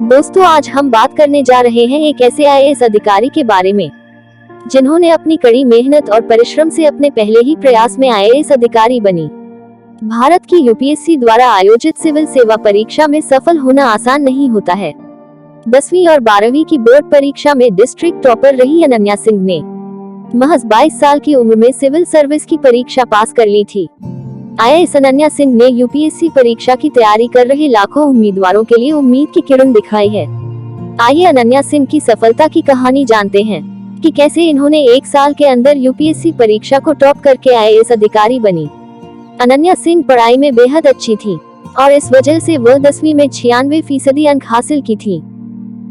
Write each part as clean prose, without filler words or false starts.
दोस्तों, आज हम बात करने जा रहे हैं एक ऐसे आईएएस अधिकारी के बारे में जिन्होंने अपनी कड़ी मेहनत और परिश्रम से अपने पहले ही प्रयास में आईएएस अधिकारी बनी। भारत की यूपीएससी द्वारा आयोजित सिविल सेवा परीक्षा में सफल होना आसान नहीं होता है। 10वीं और 12वीं की बोर्ड परीक्षा में डिस्ट्रिक्ट टॉपर रही अनन्या सिंह ने महज 22 साल की उम्र में सिविल सर्विस की परीक्षा पास कर ली थी। आईएएस अनन्या सिंह ने यूपीएससी परीक्षा की तैयारी कर रहे लाखों उम्मीदवारों के लिए उम्मीद की किरण दिखाई है। आइए अनन्या सिंह की सफलता की कहानी जानते हैं कि कैसे इन्होंने 1 साल के अंदर यूपीएससी परीक्षा को टॉप करके आईएएस अधिकारी बनी। अनन्या सिंह पढ़ाई में बेहद अच्छी थी और इस वजह से वह 10वीं में 96% अंक हासिल की थी,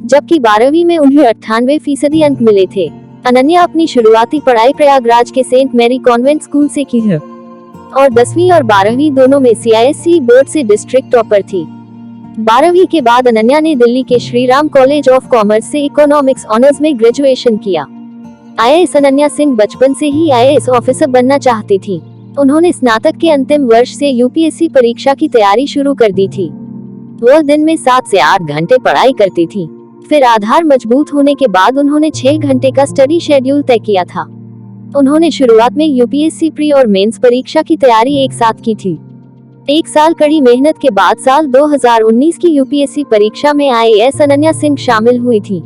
जबकि 12वीं में उन्हें 98% अंक मिले थे। अनन्या अपनी शुरुआती पढ़ाई प्रयागराज के सेंट मैरी कॉन्वेंट स्कूल से की है और 10वीं और 12वीं दोनों में सीआईएससी बोर्ड से डिस्ट्रिक्ट टॉपर थी। 12वीं के बाद अनन्या ने दिल्ली के Shri Ram college of commerce से इकोनॉमिक्स ऑनर्स में ग्रेजुएशन किया। आईएएस अनन्या सिंह बचपन से ही आईएएस ऑफिसर बनना चाहती थी। उन्होंने स्नातक के अंतिम वर्ष से यूपीएससी परीक्षा की तैयारी शुरू कर दी थी। वह दिन में 7 से 8 घंटे पढ़ाई करती थी। फिर आधार मजबूत होने के बाद उन्होंने 6 घंटे का स्टडी शेड्यूल तय किया था। उन्होंने शुरुआत में यूपीएससी प्री और मेंस परीक्षा की तैयारी एक साथ की थी। 1 साल कड़ी मेहनत के बाद साल 2019 की यूपीएससी परीक्षा में आईएएस अनन्या सिंह शामिल हुई थी।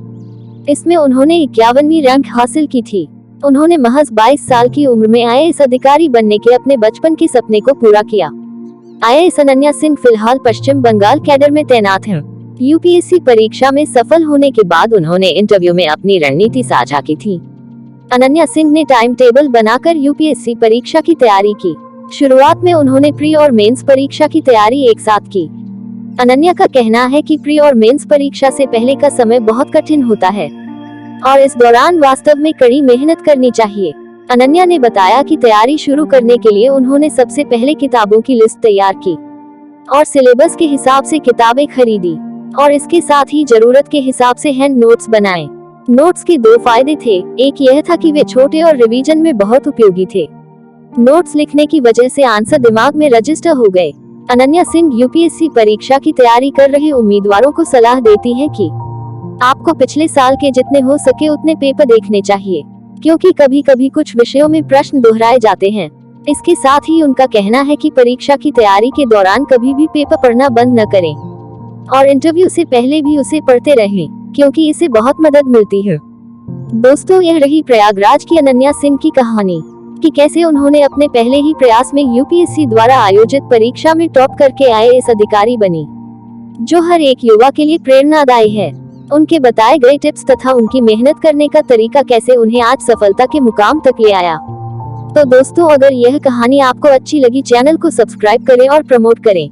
इसमें उन्होंने 51वीं रैंक हासिल की थी। उन्होंने महज 22 साल की उम्र में आईएएस अधिकारी बनने के अपने बचपन के सपने को पूरा किया। आईएएस अनन्या सिंह फिलहाल पश्चिम बंगाल कैडर में तैनात हैं। यूपीएससी परीक्षा में सफल होने के बाद उन्होंने इंटरव्यू में अपनी रणनीति साझा की थी। अनन्या सिंह ने टाइम टेबल बनाकर यूपीएससी परीक्षा की तैयारी की। शुरुआत में उन्होंने प्री और मेंस परीक्षा की तैयारी एक साथ की। अनन्या का कहना है कि प्री और मेंस परीक्षा से पहले का समय बहुत कठिन होता है और इस दौरान वास्तव में कड़ी मेहनत करनी चाहिए। अनन्या ने बताया कि तैयारी शुरू करने के लिए उन्होंने सबसे पहले किताबों की लिस्ट तैयार की और सिलेबस के हिसाब से किताबें खरीदी और इसके साथ ही जरूरत के हिसाब से हैंड नोट्स बनाए। नोट्स के 2 फायदे थे। एक यह था कि वे छोटे और रिवीजन में बहुत उपयोगी थे। नोट्स लिखने की वजह से आंसर दिमाग में रजिस्टर हो गए। अनन्या सिंह यूपीएससी परीक्षा की तैयारी कर रहे उम्मीदवारों को सलाह देती है कि आपको पिछले साल के जितने हो सके उतने पेपर देखने चाहिए, क्योंकि कभी कभी कुछ विषयों में प्रश्न दोहराए जाते हैं। इसके साथ ही उनका कहना है कि परीक्षा की तैयारी के दौरान कभी भी पेपर पढ़ना बंद न करें और इंटरव्यू से पहले भी उसे पढ़ते रहें, क्योंकि इसे बहुत मदद मिलती है। दोस्तों, यह रही प्रयागराज की अनन्या सिंह की कहानी कि कैसे उन्होंने अपने पहले ही प्रयास में यूपीएससी द्वारा आयोजित परीक्षा में टॉप करके आईएएस अधिकारी बनी, जो हर एक युवा के लिए प्रेरणादायी है। उनके बताए गए टिप्स तथा उनकी मेहनत करने का तरीका कैसे उन्हें आज सफलता के मुकाम तक ले आया। तो दोस्तों, अगर यह कहानी आपको अच्छी लगी, चैनल को सब्सक्राइब करें और प्रमोट करें।